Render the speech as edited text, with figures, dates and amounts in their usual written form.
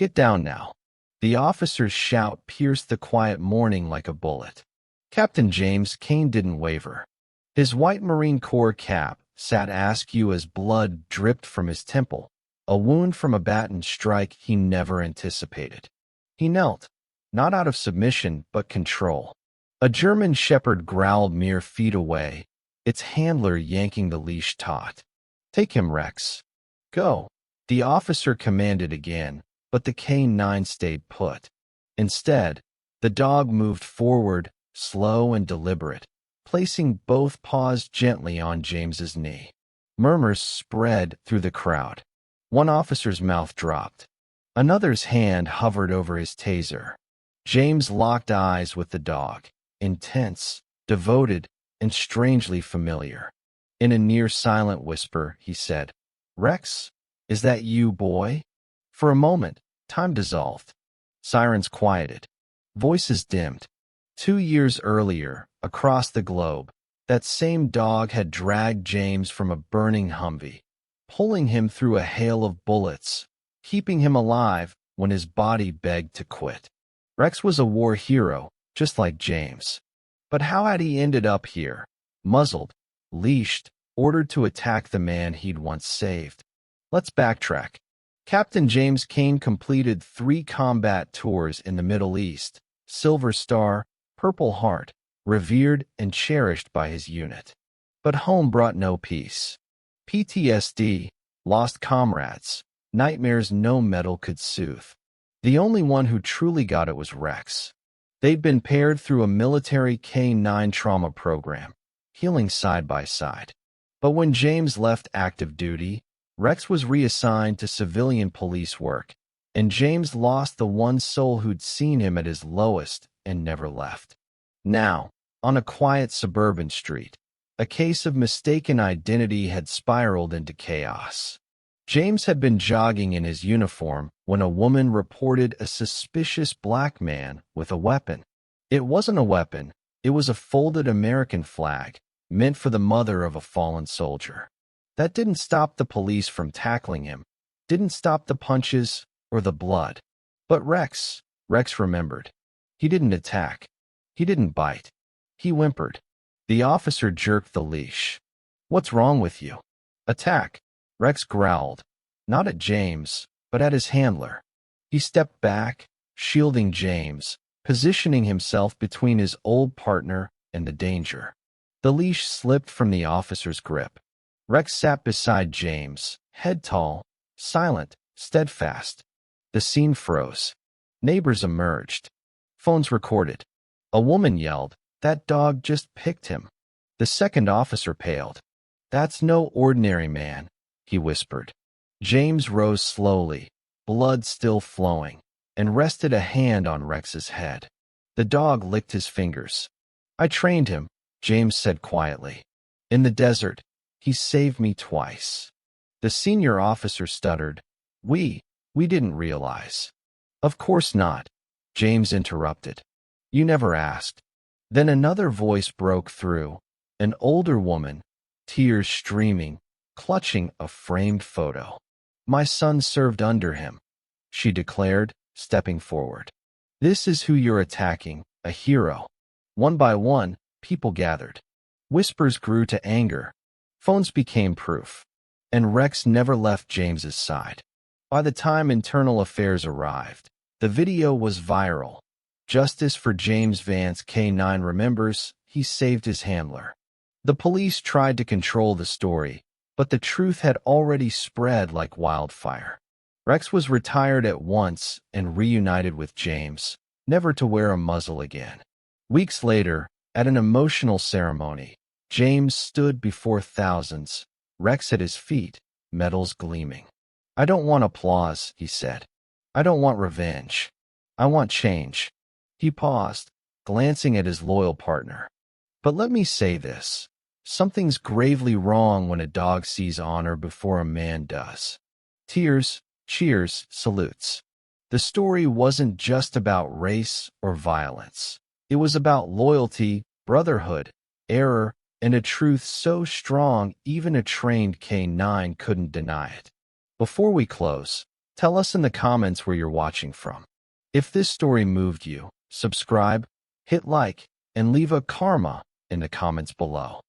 Get down now. The officer's shout pierced the quiet morning like a bullet. Captain James Kane didn't waver. His white Marine Corps cap sat askew as blood dripped from his temple, a wound from a baton strike he never anticipated. He knelt, not out of submission but control. A German shepherd growled mere feet away, its handler yanking the leash taut. "Take him, Rex. Go." The officer commanded again, but the K9 stayed put. Instead, the dog moved forward, slow and deliberate, placing both paws gently on James's knee. Murmurs spread through the crowd. One officer's mouth dropped. Another's hand hovered over his taser. James locked eyes with the dog, intense, devoted, and strangely familiar. In a near-silent whisper, he said, "Rex, is that you, boy?" For a moment, time dissolved. Sirens quieted. Voices dimmed. 2 years earlier, across the globe, that same dog had dragged James from a burning Humvee, pulling him through a hail of bullets, keeping him alive when his body begged to quit. Rex was a war hero, just like James. But how had he ended up here, muzzled, leashed, ordered to attack the man he'd once saved? Let's backtrack. Captain James Kane completed 3 combat tours in the Middle East, Silver Star, Purple Heart, revered and cherished by his unit. But home brought no peace. PTSD, lost comrades, nightmares no medal could soothe. The only one who truly got it was Rex. They'd been paired through a military K9 trauma program, healing side by side. But when James left active duty, Rex was reassigned to civilian police work, and James lost the one soul who'd seen him at his lowest and never left. Now, on a quiet suburban street, a case of mistaken identity had spiraled into chaos. James had been jogging in his uniform when a woman reported a suspicious black man with a weapon. It wasn't a weapon, it was a folded American flag, meant for the mother of a fallen soldier. That didn't stop the police from tackling him, didn't stop the punches or the blood. But Rex remembered. He didn't attack. He didn't bite. He whimpered. The officer jerked the leash. "What's wrong with you?" "Attack," Rex growled, not at James, but at his handler. He stepped back, shielding James, positioning himself between his old partner and the danger. The leash slipped from the officer's grip. Rex sat beside James, head tall, silent, steadfast. The scene froze. Neighbors emerged. Phones recorded. A woman yelled, "That dog just picked him." The second officer paled. "That's no ordinary man," he whispered. James rose slowly, blood still flowing, and rested a hand on Rex's head. The dog licked his fingers. "I trained him," James said quietly. "In the desert. He saved me twice." The senior officer stuttered. We didn't realize." "Of course not," James interrupted. "You never asked." Then another voice broke through, an older woman, tears streaming, clutching a framed photo. "My son served under him," she declared, stepping forward. "This is who you're attacking, a hero." One by one, people gathered. Whispers grew to anger. Phones became proof. And Rex never left James's side. By the time Internal Affairs arrived, the video was viral. Justice for James Vance. K9 remembers, he saved his handler. The police tried to control the story, but the truth had already spread like wildfire. Rex was retired at once and reunited with James, never to wear a muzzle again. Weeks later, at an emotional ceremony, James stood before thousands, Rex at his feet, medals gleaming. "I don't want applause," he said. "I don't want revenge. I want change." He paused, glancing at his loyal partner. "But let me say this. Something's gravely wrong when a dog sees honor before a man does." Tears, cheers, salutes. The story wasn't just about race or violence. It was about loyalty, brotherhood, error, and a truth so strong even a trained K9 couldn't deny it. Before we close, Tell us in the comments where you're watching from. If this story moved you, subscribe, hit like, and leave a karma in the comments below.